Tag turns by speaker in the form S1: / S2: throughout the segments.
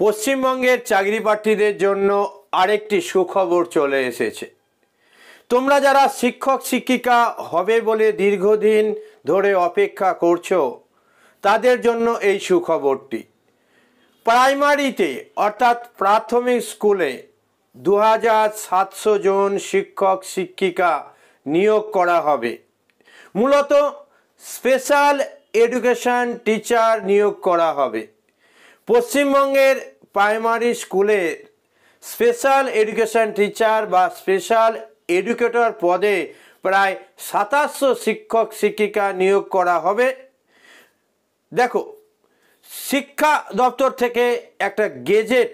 S1: পশ্চিমবঙ্গের চাকরি প্রার্থীদের জন্য আরেকটি সুখবর চলে এসেছে। তোমরা যারা শিক্ষক শিক্ষিকা হবে বলে দীর্ঘদিন ধরে অপেক্ষা করছো, তাদের জন্য এই সুখবরটি। প্রাইমারিতে অর্থাৎ প্রাথমিক স্কুলে 2700 জন শিক্ষক শিক্ষিকা নিয়োগ করা হবে। মূলত স্পেশাল এডুকেশন টিচার নিয়োগ করা হবে। পশ্চিমবঙ্গের প্রাইমারি স্কুলের স্পেশাল এডুকেশন টিচার বা স্পেশাল এডুকেটর পদে প্রায় 2700 শিক্ষক শিক্ষিকা নিয়োগ করা হবে। দেখো, শিক্ষা দপ্তর থেকে একটা গেজেট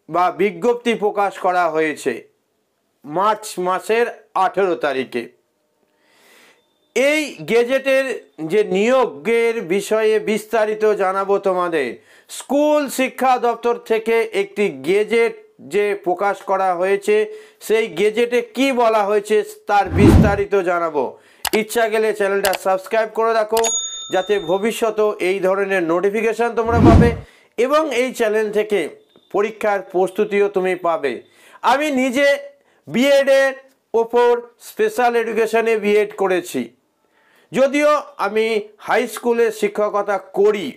S1: বা বিজ্ঞপ্তি প্রকাশ করা হয়েছে মার্চ মাসের 18 তারিখে। এই গেজেটের যে নিয়োগের বিষয়ে বিস্তারিত জানাবো তোমাদের। স্কুল শিক্ষা দপ্তর থেকে একটি গেজেট যে প্রকাশ করা হয়েছে, সেই গেজেটে কি বলা হয়েছে তার বিস্তারিত জানাবো। ইচ্ছা গেলে চ্যানেলটা সাবস্ক্রাইব করে রাখো, যাতে ভবিষ্যতে এই ধরনের নোটিফিকেশান তোমরা পাবে এবং এই চ্যানেল থেকে পরীক্ষার প্রস্তুতিও তুমি পাবে। আমি নিজে বিএডের ওপর স্পেশাল এডুকেশনে বিএড করেছি, যদিও আমি হাই স্কুলে শিক্ষকতা করি।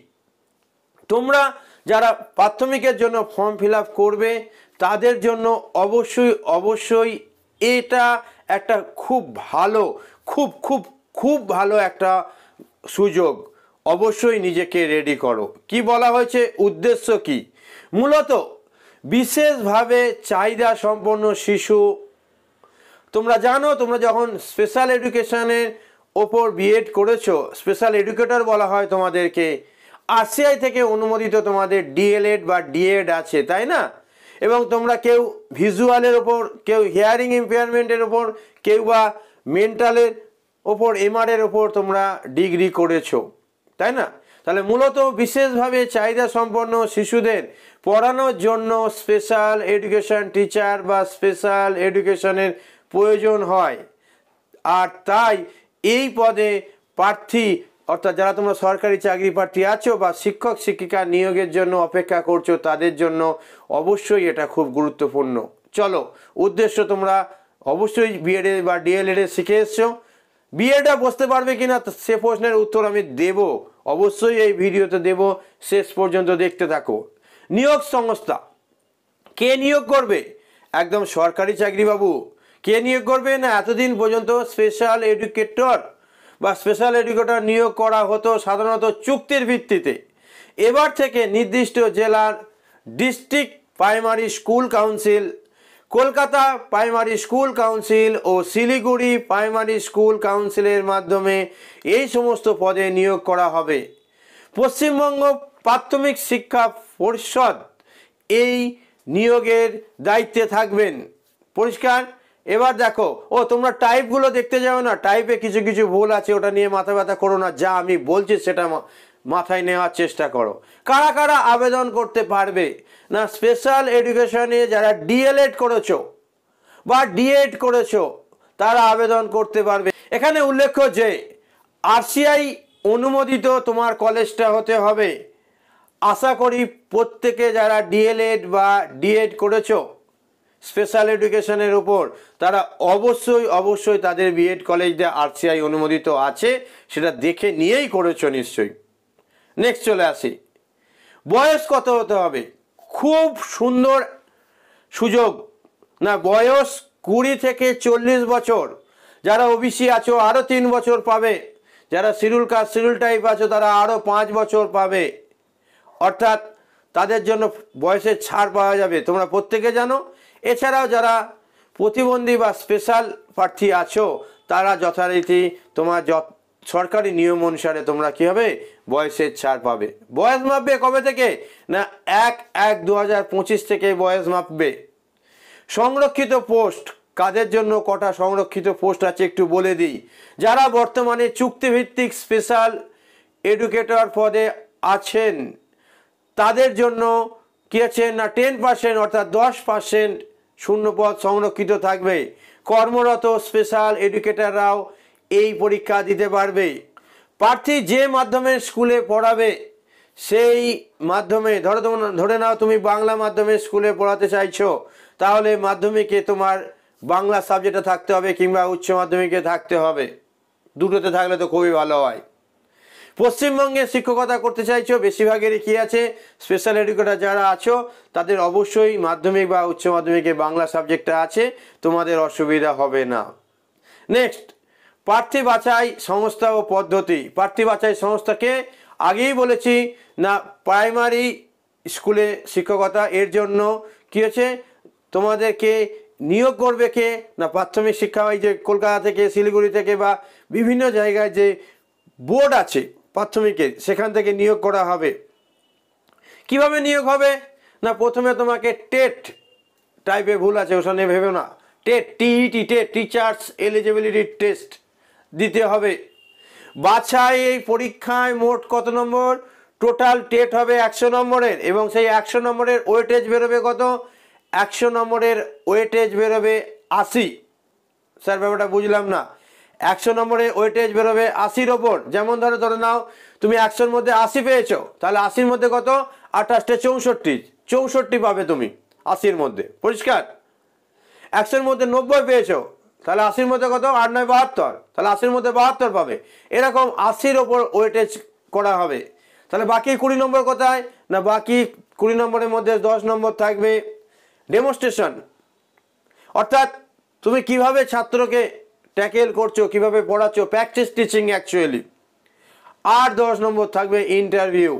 S1: তোমরা যারা প্রাথমিকের জন্য ফর্ম ফিল আপ করবে, তাদের জন্য অবশ্যই এটা একটা খুব ভালো খুব ভালো একটা সুযোগ। অবশ্যই নিজেকে রেডি করো। কি বলা হয়েছে, উদ্দেশ্য কি? মূলত বিশেষভাবে চাহিদা সম্পন্ন শিশু, তোমরা জানো, তোমরা যখন স্পেশাল এডুকেশনের ওপর বিএড করেছো, স্পেশাল এডুকেটর বলা হয় তোমাদেরকে। আরসিআই থেকে অনুমোদিত তোমাদের ডিএলএড বা ডিএড আছে, তাই না? এবং তোমরা কেউ ভিজুয়ালের ওপর, কেউ হিয়ারিং ইম্পেয়ারমেন্টের ওপর, কেউ বা মেন্টালের ওপর, এমআরের ওপর তোমরা ডিগ্রি করেছো, তাই না? তাহলে মূলত বিশেষভাবে চাহিদা সম্পন্ন শিশুদের পড়ানোর জন্য স্পেশাল এডুকেশন টিচার বা স্পেশাল এডুকেশনের প্রয়োজন হয়। আর তাই এই পদে প্রার্থী, অর্থাৎ যারা তোমরা সরকারি চাকরি প্রার্থী আছো বা শিক্ষক শিক্ষিকা নিয়োগের জন্য অপেক্ষা করছো, তাদের জন্য অবশ্যই এটা খুব গুরুত্বপূর্ণ। চলো, উদ্দেশ্য তোমরা অবশ্যই বিএড বা ডিএলএড শিখে এসছো। বিএডটা বুঝতে পারবে কিনা সে প্রশ্নের উত্তর আমি দেব, অবশ্যই এই ভিডিওতে দেব, শেষ পর্যন্ত দেখতে থাকো। নিয়োগ সংস্থা কে নিয়োগ করবে? একদম সরকারি চাকরি বাবু। কে নিয়োগ করবে? না, এতদিন পর্যন্ত স্পেশাল এডুকেটর বা স্পেশাল এডুকেটর নিয়োগ করা হতো সাধারণত চুক্তির ভিত্তিতে। এবার থেকে নির্দিষ্ট জেলার district primary school council, Kolkata primary school council ও শিলিগুড়ি প্রাইমারি স্কুল কাউন্সিলের মাধ্যমে এই সমস্ত পদে নিয়োগ করা হবে। পশ্চিমবঙ্গ প্রাথমিক শিক্ষা পরিষদ এই নিয়োগের দায়িত্বে থাকবেন। পরিষ্কার? এবার দেখো, তোমরা টাইপগুলো দেখতে যাও না, টাইপে কিছু কিছু ভুল আছে, ওটা নিয়ে মাথা ব্যথা করো না। যা আমি বলছি সেটা মাথায় নেওয়ার চেষ্টা করো। কারা কারা আবেদন করতে পারবে? না, স্পেশাল এডুকেশনে যারা ডিএলএড করেছো বা ডিএড করেছো, তারা আবেদন করতে পারবে। এখানে উল্লেখ্য যে আরসিআই অনুমোদিত তোমার কলেজটা হতে হবে। আশা করি প্রত্যেকে যারা ডিএলএড বা ডিএড করেছো স্পেশাল এডুকেশনের উপর, তারা অবশ্যই তাদের বিএড কলেজটা আরসিআই অনুমোদিত আছে, সেটা দেখে নিয়েই করেছো নিশ্চয়ই। নেক্সট চলে আসি, বয়স কত হতে হবে? খুব সুন্দর সুযোগ। না, বয়স 20 থেকে 40 বছর। যারা ওবিসি আছো আরও 3 বছর পাবে। যারা শিডিউল কাস্ট শিডিউল টাইপ আছো তারা আরও 5 বছর পাবে। অর্থাৎ তাদের জন্য বয়সের ছাড় পাওয়া যাবে, তোমরা প্রত্যেকে জানো। এছাড়াও যারা প্রতিবন্ধী বা স্পেশাল প্রার্থী আছো, তারা যথারীতি তোমার সরকারি নিয়ম অনুসারে তোমরা কী হবে, বয়সের ছাড় পাবে। বয়স মাপবে কবে থেকে? না, 1/1/2025 থেকে বয়স মাপবে। সংরক্ষিত পোস্ট কাদের জন্য, কটা সংরক্ষিত পোস্ট আছে একটু বলে দিই। যারা বর্তমানে চুক্তিভিত্তিক স্পেশাল এডুকেটর পদে আছেন, তাদের জন্য কী আছে না, 10% অর্থাৎ 10% শূন্যপদ সংরক্ষিত থাকবে। কর্মরত স্পেশাল এডুকেটররাও এই পরীক্ষা দিতে পারবে। প্রার্থী যে মাধ্যমে স্কুলে পড়াবে সেই মাধ্যমে ধরে নাও তুমি বাংলা মাধ্যমে স্কুলে পড়াতে চাইছো, তাহলে মাধ্যমিকে তোমার বাংলা সাবজেক্টে থাকতে হবে কিংবা উচ্চ মাধ্যমিকে থাকতে হবে, দুটোতে থাকলে তো খুবই ভালো হয়। পশ্চিমবঙ্গে শিক্ষকতা করতে চাইছো, বেশিরভাগেরই কী আছে, স্পেশাল এডুকেটর যারা আছো তাদের অবশ্যই মাধ্যমিক বা উচ্চ মাধ্যমিকে বাংলা সাবজেক্টটা আছে, তোমাদের অসুবিধা হবে না। নেক্সট, প্রার্থী বাছাই সংস্থা ও পদ্ধতি। প্রার্থী বাছাই সংস্থাকে আগেই বলেছি না, প্রাইমারি স্কুলে শিক্ষকতা, এর জন্য কী হচ্ছে, তোমাদেরকে নিয়োগ করবে কে না, প্রাথমিক শিক্ষা ওই যে কলকাতা থেকে, শিলিগুড়ি থেকে বা বিভিন্ন জায়গায় যে বোর্ড আছে প্রাথমিকের, সেখান থেকে নিয়োগ করা হবে। কিভাবে নিয়োগ হবে না, প্রথমে তোমাকে টেট, টাইপে ভুল আছে ওখানে ভেবে না, TET, TET, TET, teachers eligibility test দিতে হবে। বাছাই এই পরীক্ষায় মোট কত নম্বর, টোটাল টেট হবে 100 নম্বরের, এবং সেই 100 নম্বরের ওয়েটেজ বেরোবে কত, 100 নম্বরের ওয়েটেজ বেরোবে 80। স্যার ব্যাপারটা বুঝলাম না। 100 নম্বরের ওয়েটেজ বেরোবে 80-র ওপর। যেমন ধরে নাও তুমি 100-র মধ্যে 80 পেয়েছো, তাহলে 80-র মধ্যে কত, 28 64 পাবে তুমি 80-র মধ্যে, পরিষ্কার। 100-র মধ্যে 90 পেয়েছো, তাহলে 80-র মধ্যে কত, 8 9 72, তাহলে 80-র মধ্যে 72 পাবে। এরকম 80-র ওপর ওয়েটেজ করা হবে। তাহলে বাকি 20 নম্বর কোথায় না, বাকি 20 নম্বরের মধ্যে 10 নম্বর থাকবে ডেমনস্ট্রেশন, অর্থাৎ তুমি কিভাবে ছাত্রকে ট্যাকেল করছো, কিভাবে পড়াচ্ছো, প্র্যাকটিস টিচিং অ্যাকচুয়ালি। আর 10 নম্বর থাকবে ইন্টারভিউ,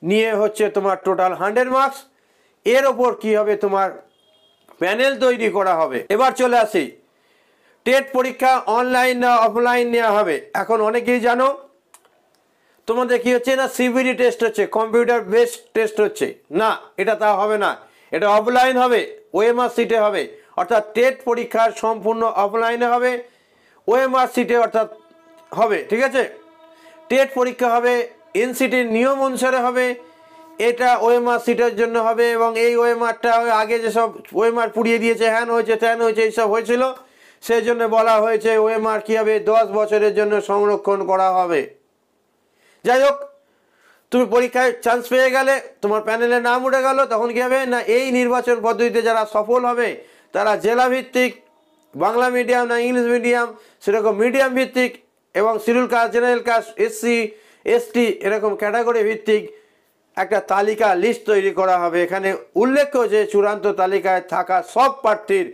S1: নিয়ে হচ্ছে তোমার টোটাল 100 মার্কস। এর ওপর কি হবে, তোমার প্যানেল তৈরি করা হবে। এবার চলে আসি, টেট পরীক্ষা অনলাইন না অফলাইন নেওয়া হবে। এখন অনেকেই জানো তোমাদের কি হচ্ছে না, সিবিডি টেস্ট হচ্ছে, কম্পিউটার বেসড টেস্ট হচ্ছে না, এটা তা হবে না, এটা অফলাইন হবে, ওএমআর সিটে হবে। অর্থাৎ টেট পরীক্ষার সম্পূর্ণ অফলাইনে হবে, ওএমআর সিটে অর্থাৎ হবে, ঠিক আছে। টেট পরীক্ষা হবে এনসিটির নিয়ম অনুসারে হবে, এটা ওএমআর সিটের জন্য হবে, এবং এই ওএমআরটা আগে যেসব ওএমআর পুড়িয়ে দিয়েছে, হ্যান হয়েছে ত্যান হয়েছে এইসব হয়েছিল, সেই জন্য বলা হয়েছে ওএমআর কী হবে, 10 বছরের জন্য সংরক্ষণ করা হবে। যাই হোক, তুমি পরীক্ষায় চান্স পেয়ে গেলে, তোমার প্যানেলে নাম উঠে গেল, তখন কী হবে না, এই নির্বাচন পদ্ধতিতে যারা সফল হবে তারা জেলা ভিত্তিক, বাংলা মিডিয়াম না ইংলিশ মিডিয়াম, সেরকম মিডিয়াম ভিত্তিক এবং schedule caste, general caste, SC ST এরকম ক্যাটাগরি ভিত্তিক একটা তালিকা লিস্ট তৈরি করা হবে। এখানে উল্লেখ্য যে চূড়ান্ত তালিকায় থাকা সব প্রার্থীর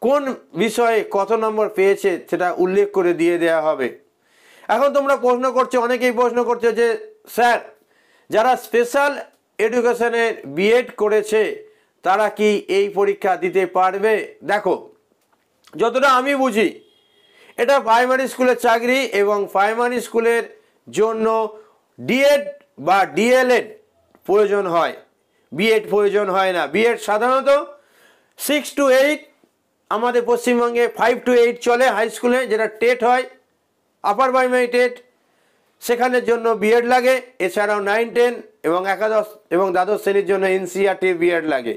S1: কোন বিষয়ে কত নম্বর পেয়েছে সেটা উল্লেখ করে দিয়ে দেওয়া হবে। এখন তোমরা প্রশ্ন করছো, অনেকেই প্রশ্ন করছো যে স্যার, যারা স্পেশাল এডুকেশনে বিএড করেছে তারা কি এই পরীক্ষা দিতে পারবে? দেখো, যতটা আমি বুঝি, এটা প্রাইমারি স্কুলের চাকরি এবং প্রাইমারি স্কুলের জন্য ডিএড বা ডিএলএড প্রয়োজন হয়, বিএড প্রয়োজন হয় না। বিএড সাধারণত 6 to 8, আমাদের পশ্চিমবঙ্গে 5 to 8 চলে হাই স্কুলে, যেটা টেট হয়, আপার প্রাইমারি টেট, সেখানের জন্য বিএড লাগে। এছাড়াও 9, 10 এবং একাদশ এবং দ্বাদশ শ্রেণীর জন্য এনসিইআরটি বিএড লাগে।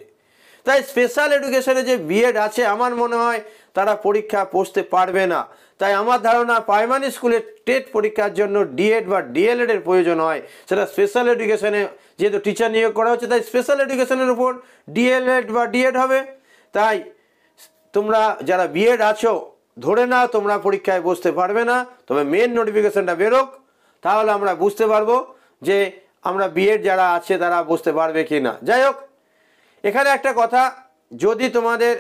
S1: তাই স্পেশাল এডুকেশনে যে বিএড আছে, আমার মনে হয় তারা পরীক্ষা বসতে পারবে না। তাই আমার ধারণা প্রাইমারি স্কুলের টেট পরীক্ষার জন্য ডিএড বা ডিএলএড এর প্রয়োজন হয়, সেটা স্পেশাল এডুকেশনে যেহেতু টিচার নিয়োগ করা হচ্ছে, তাই স্পেশাল এডুকেশনের উপর ডিএলএড বা ডিএড হবে। তাই তোমরা যারা বিএড আছো, ধরে নাও তোমরা পরীক্ষায় বসতে পারবে না, তবে মেন নোটিফিকেশনটা বেরোক, তাহলে আমরা বুঝতে পারবো যে আমরা বিএড যারা আছে তারা বসতে পারবে কি না। যাই হোক, এখানে একটা কথা, যদি তোমাদের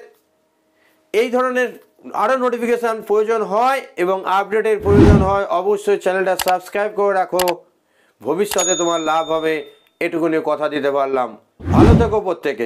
S1: এই ধরনের আরও নোটিফিকেশান প্রয়োজন হয় এবং আপডেটের প্রয়োজন হয়, অবশ্যই চ্যানেলটা সাবস্ক্রাইব করে রাখো, ভবিষ্যতে তোমার লাভ হবে, এটুকুনি কথা দিতে পারলাম। ভালো থেকো প্রত্যেকে।